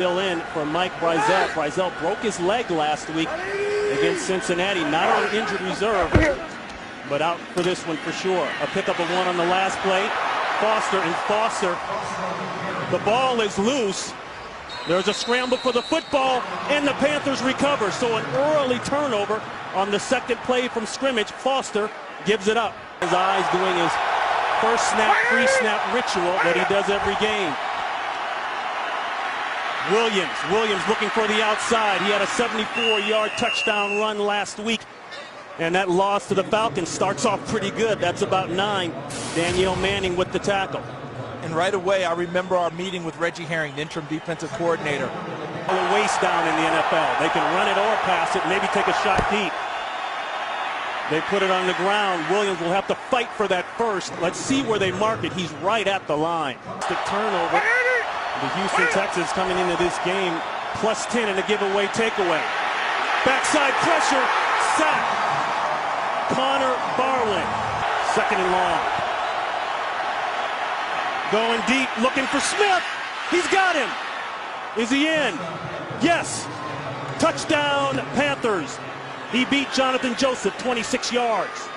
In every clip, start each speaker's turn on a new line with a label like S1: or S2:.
S1: Still in for Mike Brizell. Brizell broke his leg last week against Cincinnati. Not on injured reserve, but out for this one for sure. A pickup of one on the last play. Foster. The ball is loose. There's a scramble for the football, and the Panthers recover. So an early turnover on the second play from scrimmage. Foster gives it up. His eyes doing his first snap, pre-snap ritual that he does every game. Williams looking for the outside. He had a 74-yard touchdown run last week. And that loss to the Falcons starts off pretty good. That's about 9. Danielle Manning with the tackle.
S2: And right away, I remember our meeting with Reggie Herring, the interim defensive coordinator.
S1: A waist down in the NFL. They can run it or pass it, maybe take a shot deep. They put it on the ground. Williams will have to fight for that first. Let's see where they mark it. He's right at the line. The turnover. The Houston Texans coming into this game +10 in a giveaway takeaway. Backside pressure, sack. Connor Barwin, 2nd and long. Going deep, looking for Smith. He's got him. Is he in? Yes. Touchdown, Panthers. He beat Jonathan Joseph, 26 yards.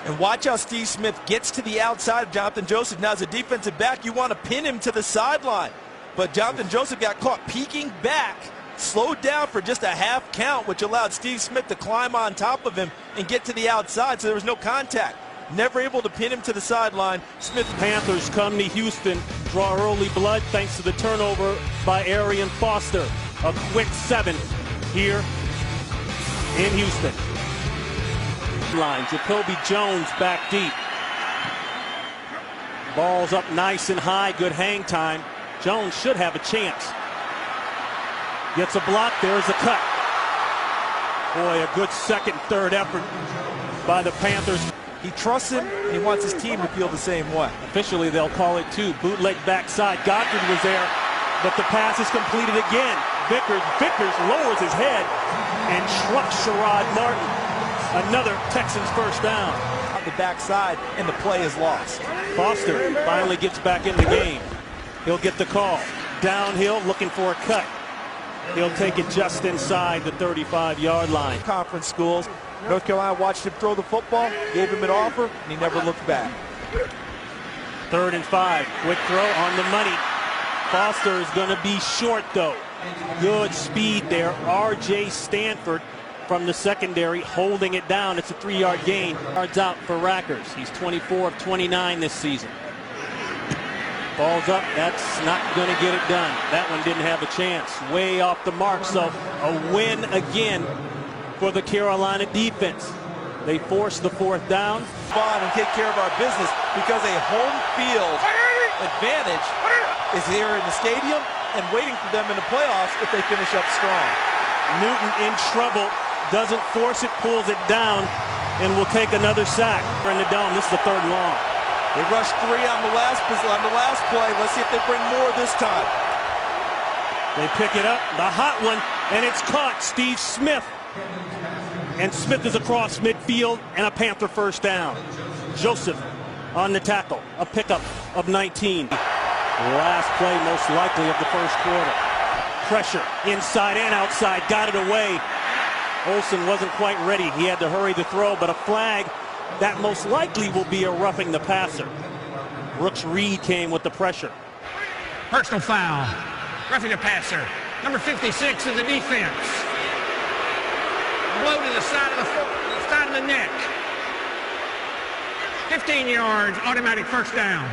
S2: And watch how Steve Smith gets to the outside of Jonathan Joseph. Now, as a defensive back, you want to pin him to the sideline. But Jonathan Joseph got caught peeking back, slowed down for just a half count, which allowed Steve Smith to climb on top of him and get to the outside, so there was no contact. Never able to pin him to the sideline.
S1: Panthers come to Houston, draw early blood thanks to the turnover by Arian Foster. A quick 7 here in Houston. Line, Jacoby Jones back deep. Ball's up nice and high, good hang time. Jones should have a chance. Gets a block, there's a cut. Boy, a good second, third effort by the Panthers.
S2: He trusts him, and he wants his team to feel the same way.
S1: Officially, they'll call it 2. Bootleg backside. Goddard was there, but the pass is completed again. Vickers lowers his head and trucks Sherrod Martin. Another Texans first down.
S2: On the backside, and the play is lost.
S1: Foster finally gets back in the game. He'll get the call. Downhill, looking for a cut. He'll take it just inside the 35-yard line.
S2: Conference schools. North Carolina watched him throw the football, gave him an offer, and he never looked back.
S1: 3rd and 5. Quick throw on the money. Foster is going to be short, though. Good speed there. R.J. Stanford from the secondary holding it down. It's a 3-yard gain. Yards out for Rackers. He's 24 of 29 this season. Ball's up. That's not going to get it done. That one didn't have a chance. Way off the mark. So a win again for the Carolina defense. They force the 4th down.
S2: On and take care of our business because a home field advantage is here in the stadium and waiting for them in the playoffs if they finish up strong.
S1: Newton in trouble. Doesn't force it, pulls it down, and will take another sack. In the dome, this is the 3rd and long.
S2: They rushed 3 on the last play. Let's see if they bring more this time.
S1: They pick it up, the hot one, and it's caught. Steve Smith. And Smith is across midfield, and a Panther first down. Joseph on the tackle, a pickup of 19. Last play, most likely, of the first quarter. Pressure inside and outside, got it away. Olsen wasn't quite ready. He had to hurry the throw, but a flag that most likely will be a roughing the passer. Brooks Reed came with the pressure.
S3: Personal foul. Roughing the passer. Number 56 in the defense. Blow to the side of the neck. 15 yards, automatic first down.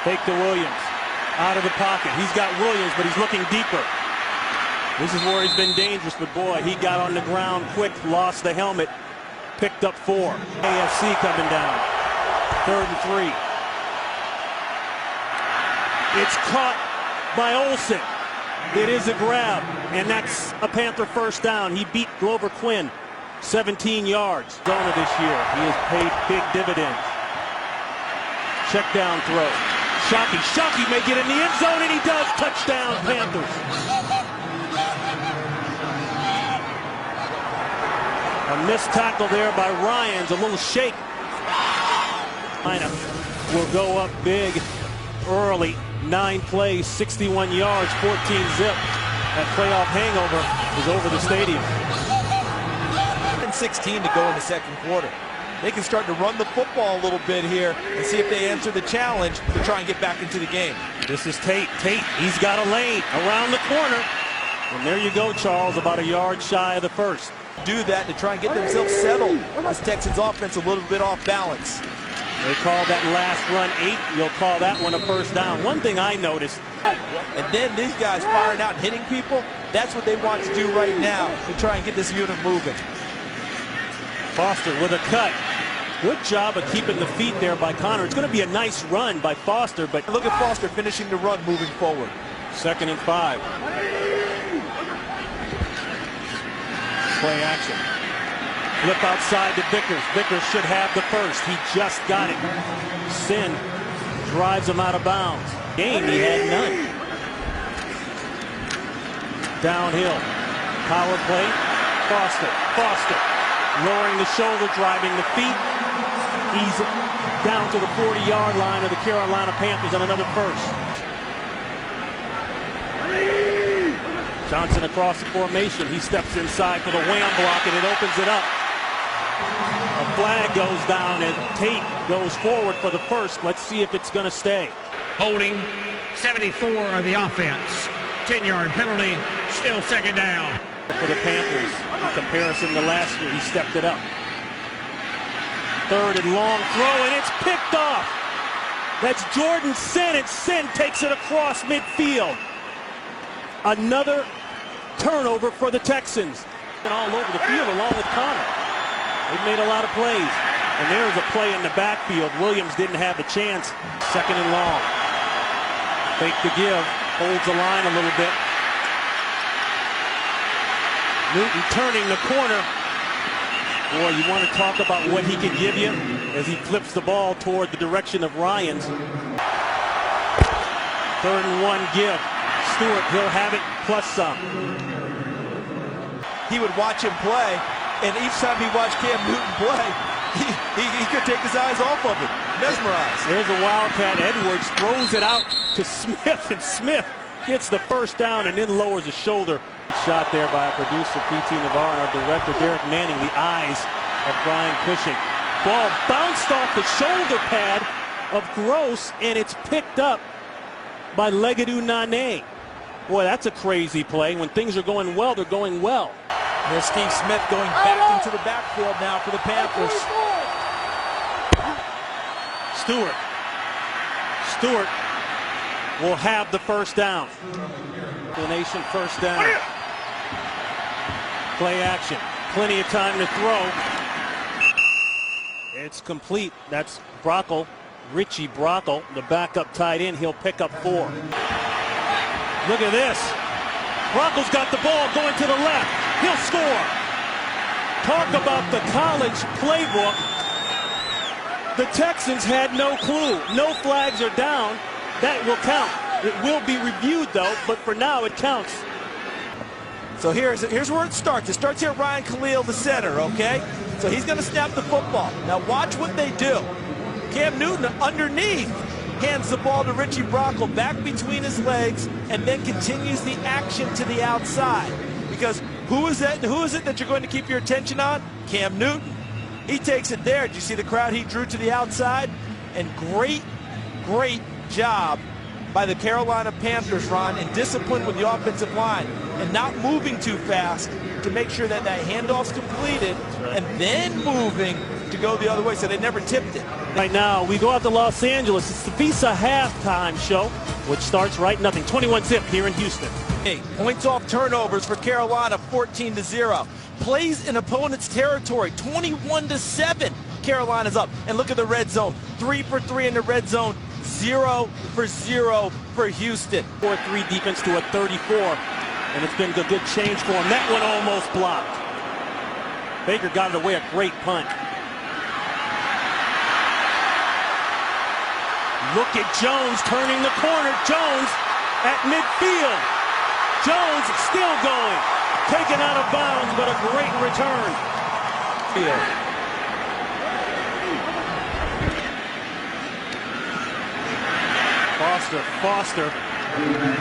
S1: Fake to Williams. Out of the pocket. He's got Williams, but he's looking deeper. This is where he's been dangerous, but boy, he got on the ground quick, lost the helmet, picked up 4. AFC coming down. 3rd and 3. It's caught by Olsen. It is a grab, and that's a Panther first down. He beat Glover Quinn, 17 yards. Zona this year. He has paid big dividends. Check down throw. Shockey may get in the end zone, and he does. Touchdown, Panthers. A missed tackle there by Ryans. A little shake. Will go up big early. 9 plays, 61 yards, 14 zip. That playoff hangover is over the stadium.
S2: 16 to go in the second quarter. They can start to run the football a little bit here and see if they answer the challenge to try and get back into the game.
S1: This is Tate. Tate, he's got a lane around the corner. And there you go, Charles, about a yard shy of the first.
S2: Do that to try and get themselves settled. This Texans offense a little bit off balance.
S1: They call that last run 8. You'll call that one a first down. One thing I noticed.
S2: And then these guys firing out and hitting people, that's what they want to do right now to try and get this unit moving.
S1: Foster with a cut. Good job of keeping the feet there by Connor. It's going to be a nice run by Foster, but
S2: look at Foster finishing the run moving forward.
S1: 2nd and 5. Play action. Flip outside to Vickers. Vickers should have the first. He just got it. Sin drives him out of bounds. Game, he had none. Downhill. Power play. Foster. Foster. Lowering the shoulder, driving the feet. He's down to the 40-yard line of the Carolina Panthers on another first. Johnson across the formation. He steps inside for the wham block, and it opens it up. A flag goes down, and Tate goes forward for the first. Let's see if it's going to stay.
S3: Holding 74 of the offense. 10-yard penalty, still 2nd down.
S1: For the Panthers, in comparison to last year, he stepped it up. 3rd and long throw, and it's picked off. That's Jordan Sin, and Sin takes it across midfield. Another turnover for the Texans. And all over the field along with Connor. They've made a lot of plays. And there's a play in the backfield. Williams didn't have the chance. 2nd and long. Fake to give. Holds the line a little bit. Newton turning the corner. Boy, you want to talk about what he can give you as he flips the ball toward the direction of Ryans. 3rd and 1 give. Stewart, he'll have it plus some.
S2: He would watch him play, and each time he watched Cam Newton play, he could take his eyes off of it. Mesmerized.
S1: There's a Wildcat. Edwards throws it out to Smith, and Smith gets the first down and then lowers his shoulder. Shot there by our producer, P.T. Navarre, and our director, Derek Manning, the eyes of Brian Cushing. Ball bounced off the shoulder pad of Gross, and it's picked up by Legadou Nane. Boy, that's a crazy play. When things are going well, they're going well.
S2: There's Steve Smith going back into the backfield now for the Panthers.
S1: Stewart will have the first down. The nation first down. Play action. Plenty of time to throw. It's complete. That's Brockle, Richie Brockle, the backup tight end. He'll pick up 4. Look at this. Brockle's got the ball going to the left. He'll score. Talk about the college playbook. The Texans had no clue. No flags are down. That will count. It will be reviewed, though, but for now it counts.
S2: So here's where it starts. It starts here at Ryan Khalil, the center, okay? So he's going to snap the football. Now watch what they do. Cam Newton underneath hands the ball to Richie Brockle back between his legs and then continues the action to the outside. Because who is it that you're going to keep your attention on? Cam Newton. He takes it there. Did you see the crowd he drew to the outside? And great job by the Carolina Panthers, Ron, in discipline with the offensive line and not moving too fast to make sure that handoff's completed and then moving to go the other way so they never tipped it.
S1: Right now, we go out to Los Angeles. It's the Visa halftime show, which starts right nothing. 21-zip here in Houston.
S2: Points off turnovers for Carolina, 14-0. Plays in opponent's territory, 21-7. Carolina's up. And look at the red zone. 3 for 3 in the red zone. 0 for 0 for Houston.
S1: 4-3 defense to a 34. And it's been a good change for him. That one almost blocked. Baker got it away, a great punt. Look at Jones turning the corner. Jones at midfield. Jones still going. Taken out of bounds, but a great return.
S2: field.
S1: Foster.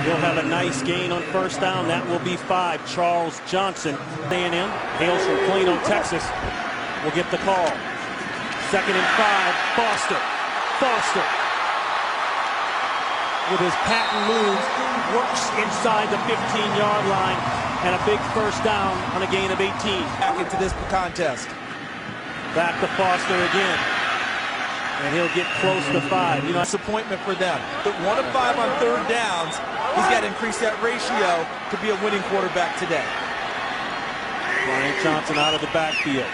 S1: He'll have a nice gain on first down. That will be 5. Charles Johnson, A&M, hails from Plano, Texas, will get the call. 2nd and 5. Foster. With his patent move, works inside the 15-yard line and a big first down on a gain of 18.
S2: Back into this contest.
S1: Back to Foster again. And he'll get close to 5. You know,
S2: Disappointment for them. But 1 of 5 on 3rd downs. He's got to increase that ratio to be a winning quarterback today.
S1: Bryant Johnson out of the backfield.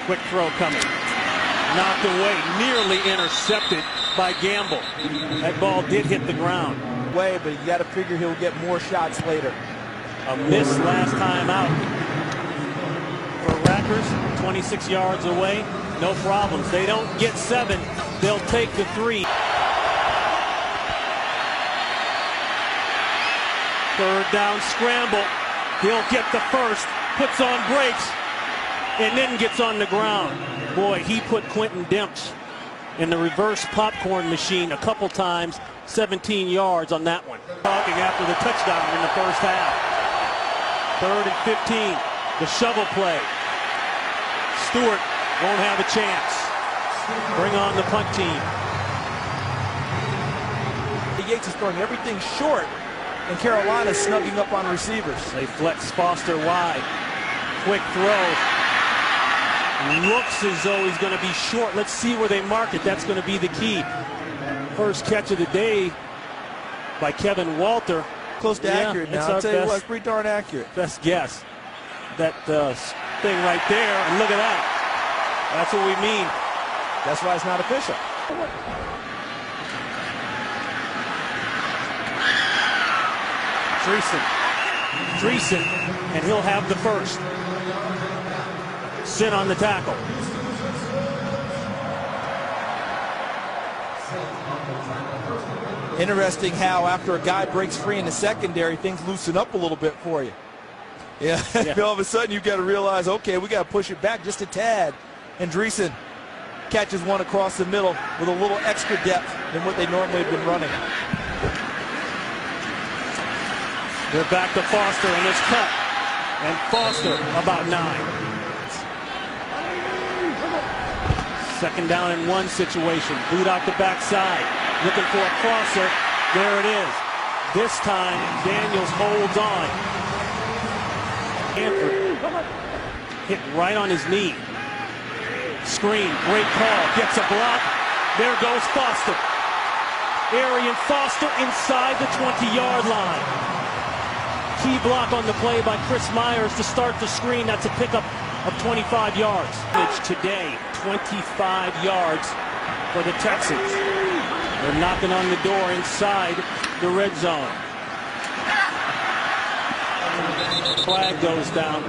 S1: Quick throw coming. Knocked away, nearly intercepted by Gamble. That ball did hit the ground.
S2: But you got to figure he'll get more shots later.
S1: A miss last time out for Rackers, 26 yards away. No problems. They don't get 7. They'll take the 3. 3rd down scramble. He'll get the first. Puts on brakes and then gets on the ground. Boy, he put Quentin Demps in the reverse popcorn machine a couple times. 17 yards on that one. Talking after the touchdown in the first half. 3rd and 15. The shovel play. Stewart won't have a chance. Bring on the punt team.
S2: Yates is throwing everything short, and Carolina's snugging up on receivers.
S1: They flex Foster wide. Quick throw. Looks as though he's going to be short. Let's see where they mark it. That's going to be the key. First catch of the day by Kevin Walter.
S2: Close to accurate now. I'll tell you what, it's pretty darn accurate.
S1: Best guess. That thing right there, and look at that. That's what we mean.
S2: That's why it's not official.
S1: Dreesen, and he'll have the first. Sit on the tackle.
S2: Interesting how after a guy breaks free in the secondary, things loosen up a little bit for you. Yeah. All of a sudden you've got to realize, okay, we got to push it back just a tad. And Dreesen catches one across the middle with a little extra depth than what they normally have been running.
S1: They're back to Foster, and it's cut. And Foster about 9. 2nd down and 1 situation. Boot out the backside. Looking for a crosser. There it is. This time, Daniels holds on. Panther hit right on his knee. Screen. Great call. Gets a block. There goes Foster. Arian Foster inside the 20-yard line. Key block on the play by Chris Myers to start the screen. That's a pickup of 25 yards. Today, 25 yards for the Texans. They're knocking on the door inside the red zone. Flag goes down.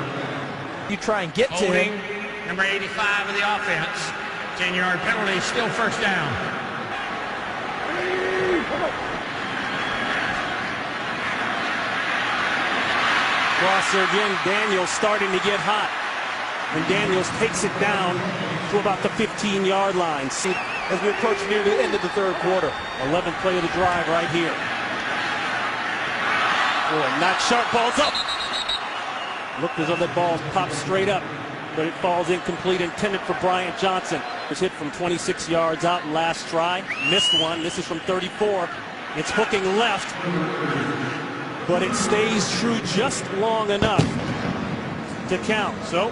S2: You try and get to
S3: Holding
S2: him.
S3: number 85 of the offense. 10-yard penalty, still first down.
S1: Crosser again. Daniels starting to get hot. And Daniels takes it down to about the 15-yard line.
S2: As we approach near the end of the 3rd quarter.
S1: 11th play of the drive right here. Not sharp, balls up. Looked as though that ball popped straight up, but it falls incomplete, intended for Bryant Johnson. Was hit from 26 yards out last try. Missed one. This is from 34. It's hooking left, but it stays true just long enough to count. So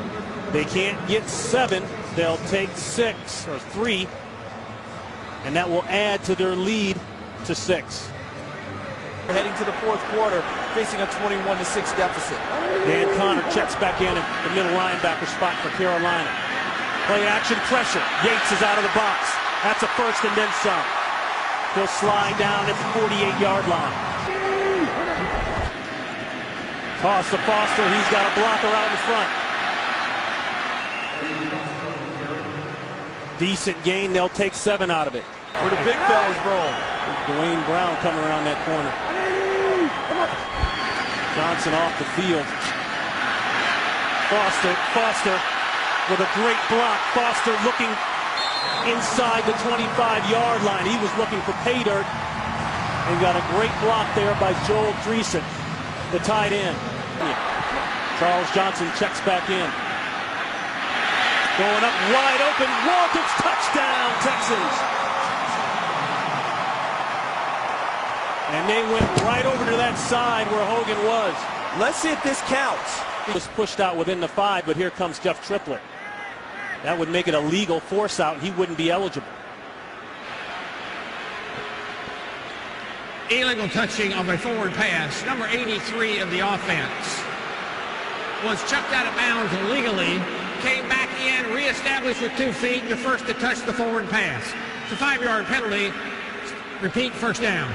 S1: they can't get 7. They'll take 6 or 3. And that will add to their lead to 6.
S2: Heading to the 4th quarter, facing a 21-6 deficit.
S1: Dan Connor checks back in at the middle linebacker spot for Carolina. Play action pressure. Yates is out of the box. That's a first and then some. He'll slide down at the 48-yard line. Toss to Foster. He's got a blocker out in front. Decent gain. They'll take 7 out of it.
S2: Where the big fellas roll.
S1: Dwayne Brown coming around that corner. Johnson off the field. Foster with a great block. Foster looking inside the 25-yard line. He was looking for pay dirt and got a great block there by Joel Dreesen, the tight end. Charles Johnson checks back in. Going up wide open. Walters, touchdown, Texans. And they went right over to that side where Hogan was.
S2: Let's see if this counts.
S1: He was pushed out within the 5, but here comes Jeff Triplett. That would make it a legal force out, and he wouldn't be eligible.
S3: Illegal touching of a forward pass. Number 83 of the offense was chucked out of bounds illegally, came back in, reestablished with 2 feet, the first to touch the forward pass. It's a 5-yard penalty. Repeat, first down.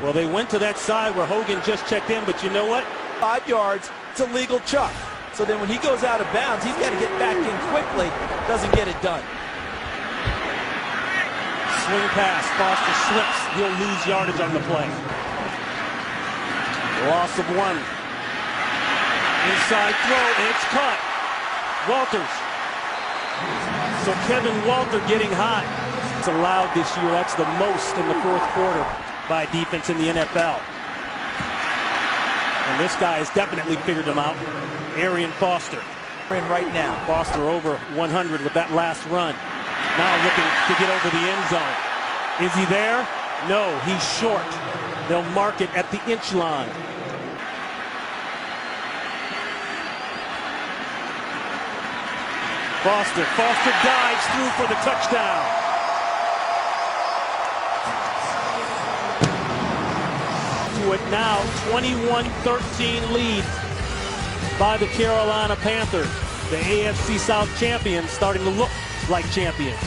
S1: Well, they went to that side where Hogan just checked in, but you know what?
S2: 5 yards, it's a legal chuck. So then when he goes out of bounds, he's got to get back in quickly. Doesn't get it done.
S1: Swing pass. Foster slips. He'll lose yardage on the play. Loss of 1. Inside throw, and it's caught. Walters. So Kevin Walter getting hot. It's allowed this year. That's the most in the 4th quarter by defense in the NFL. And this guy has definitely figured him out. Arian Foster.
S2: In right now.
S1: Foster over 100 with that last run. Now looking to get over the end zone. Is he there? No, he's short. They'll mark it at the inch line. Foster dives through for the touchdown. To it now, 21-13 lead by the Carolina Panthers. The AFC South champions starting to look like champions.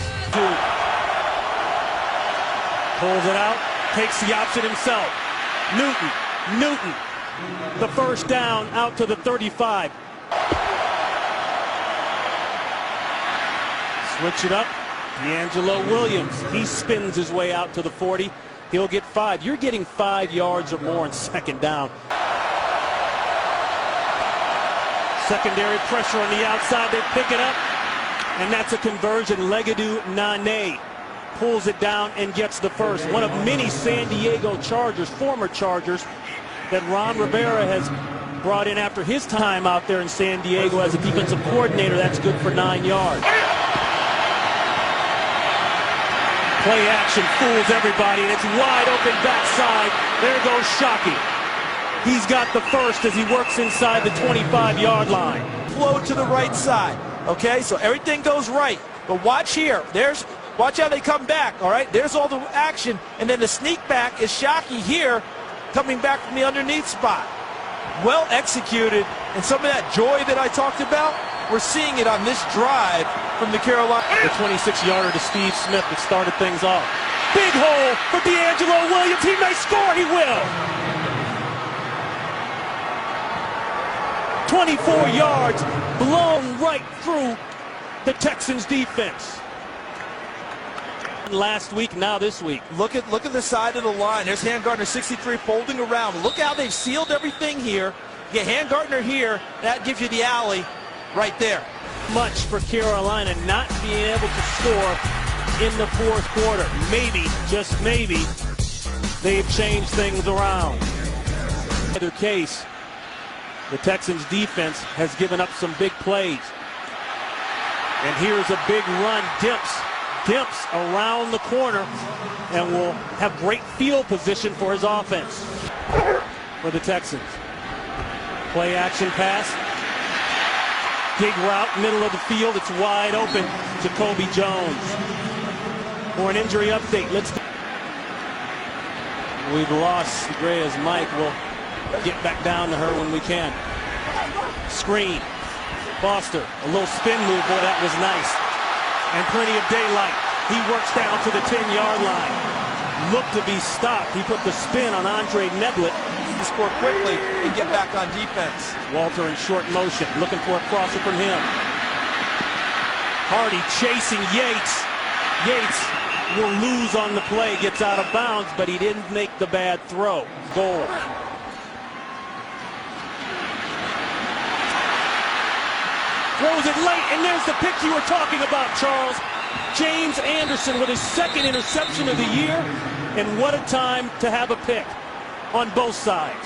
S1: Pulls it out, takes the option himself. Newton, the first down out to the 35. Switch it up, D'Angelo Williams. He spins his way out to the 40. He'll get 5. You're getting 5 yards or more in second down. Secondary pressure on the outside. They pick it up, and that's a conversion. Legadou Nane pulls it down and gets the first. One of many San Diego Chargers, former Chargers, that Ron Rivera has brought in after his time out there in San Diego as a defensive coordinator. That's good for 9 yards. Play action fools everybody, and it's wide open backside. There goes Shockey. He's got the first as he works inside the 25-yard line.
S2: Flow to the right side, okay? So everything goes right. But watch here. Watch how they come back, all right? There's all the action, and then the sneak back is Shockey here coming back from the underneath spot. Well executed, and some of that joy that I talked about, we're seeing it on this drive from the Carolina.
S1: The 26-yarder to Steve Smith that started things off. Big hole for D'Angelo Williams. He may score. He will. 24 yards blown right through the Texans defense. Last week, now this week.
S2: Look at the side of the line. There's Handgartner 63 folding around. Look how they've sealed everything here. You get Handgartner here, that gives you the alley right there.
S1: Much for Carolina not being able to score in the 4th quarter. Maybe, just maybe, they've changed things around. In either case, the Texans defense has given up some big plays. And here's a big run. Dimps around the corner and will have great field position for his offense for the Texans. Play action pass. Big route, middle of the field. It's wide open. Jacoby Jones. For an injury update, we've lost Grea's mic. We'll get back down to her when we can. Screen. Foster, a little spin move. Boy, that was nice. And plenty of daylight. He works down to the 10-yard line. Looked to be stopped. He put the spin on Andre Neblett.
S2: He scored quickly and get back on defense.
S1: Walter in short motion, looking for a crosser from him. Hardy chasing Yates. Yates will lose on the play, gets out of bounds, but he didn't make the bad throw. Goal. throws it late, and there's the pick you were talking about, Charles. James Anderson with his second interception of the year, and what a time to have a pick on both sides.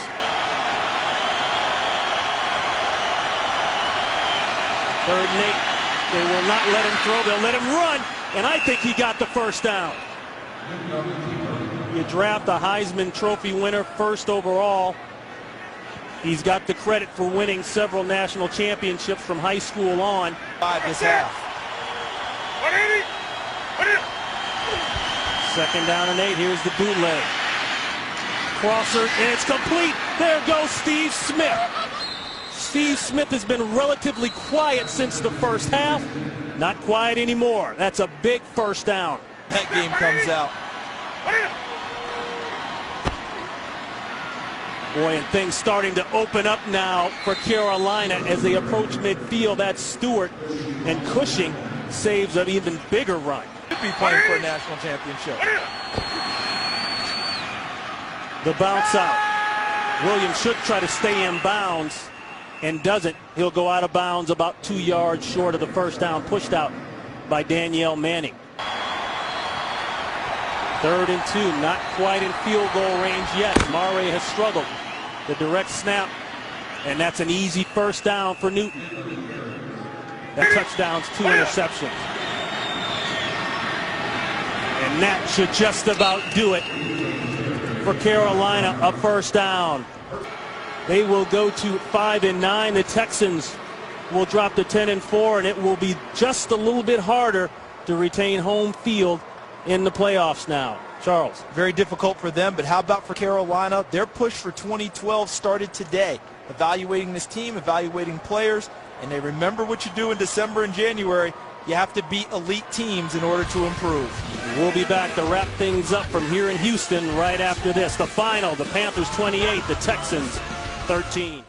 S1: Third and 8. They will not let him throw. They'll let him run, and I think he got the first down. You draft a Heisman Trophy winner first overall. He's got the credit for winning several national championships from high school on.
S2: This half.
S1: Second down and 8. Here's the bootleg. Crosser, and it's complete. There goes Steve Smith. Steve Smith has been relatively quiet since the first half. Not quiet anymore. That's a big first down.
S2: That game comes out.
S1: Boy, and things starting to open up now for Carolina as they approach midfield. That's Stewart, and Cushing saves an even bigger run.
S2: Could be playing for a national championship.
S1: The bounce out. Williams should try to stay in bounds and doesn't. He'll go out of bounds about 2 yards short of the first down, pushed out by Danielle Manning. 3rd and 2, not quite in field goal range yet. Murray has struggled. The direct snap, and that's an easy first down for Newton. That touchdown's 2 interceptions. And that should just about do it for Carolina, a first down. They will go to 5-9. The Texans will drop to 10-4, and it will be just a little bit harder to retain home field in the playoffs now. Charles.
S2: Very difficult for them, but how about for Carolina? Their push for 2012 started today. Evaluating this team, evaluating players, and they remember what you do in December and January. You have to beat elite teams in order to improve.
S1: We'll be back to wrap things up from here in Houston right after this. The final, the Panthers 28, the Texans 13.